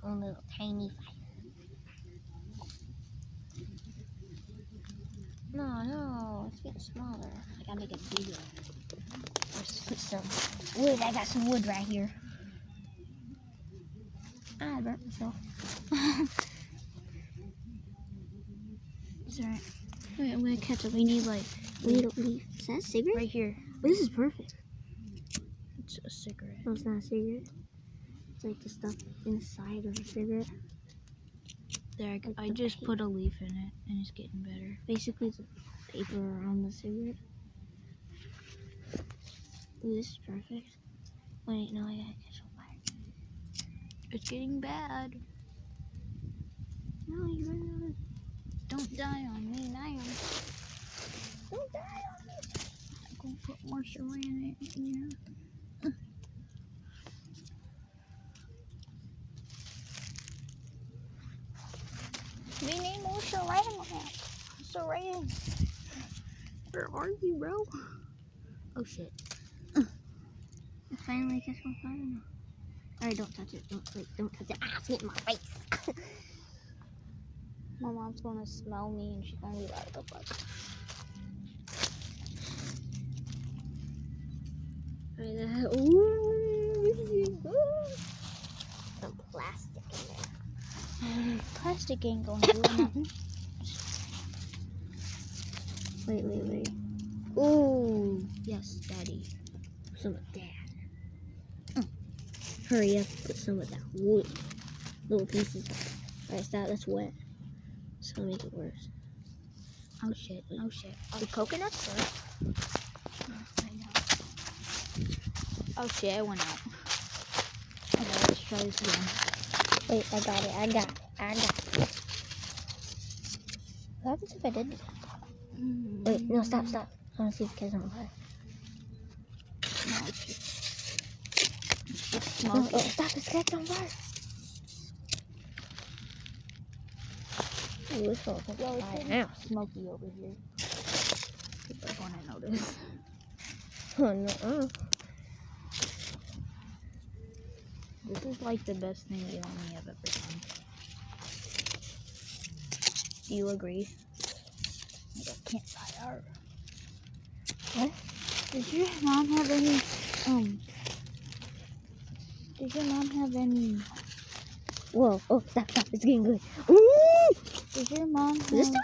own little tiny fire. No, it's getting smaller. I gotta make it bigger. Let's put some wood. I got some wood right here. I burnt myself. It's alright. Wait, I'm gonna catch up. We need a leaf. Is that a cigarette? Right here. Oh, this is perfect. It's a cigarette. No, it's not a cigarette. It's like the stuff inside of a cigarette. There, Like I the just put a leaf in it, and it's getting better. Basically, it's a paper around the cigarette. Ooh, this is perfect. Wait, no, I gotta catch on fire. It's getting bad. No, you're not. Don't die on me now. Don't die on me. I'm gonna put more saran in here. We need more saran now. Saran. Where are you, bro? Oh shit. I finally catch on fire now. Alright, don't touch it. Don't touch it. Ah, it's hitting my face. My mom's gonna smell me and she's gonna be like, "What the fuck?" Alright, ooh, some plastic in there. Plastic ain't gonna do nothing. Wait. Ooh, Yes, Daddy. some of that. Hurry up, put some of that wood. Little pieces. Alright, that's wet. It's gonna make it worse. Oh shit. Oh shit. The coconuts? Oh shit, I went out. Okay, let's try this again. Wait, I got it. What happens if I did? Wait, no, stop. I wanna see if it catches on fire. No, it's No, smoky. stop, it's catching on fire. Ooh, it's gonna catch Yo, on it's fire getting now. smoky over here. People are gonna notice. Oh, no. This is like the best thing you and me have ever done. Do you agree? Like a campfire. What? Does your mom have any, Whoa, oh, stop, it's getting good. Ooh! does your mom Is this have... doing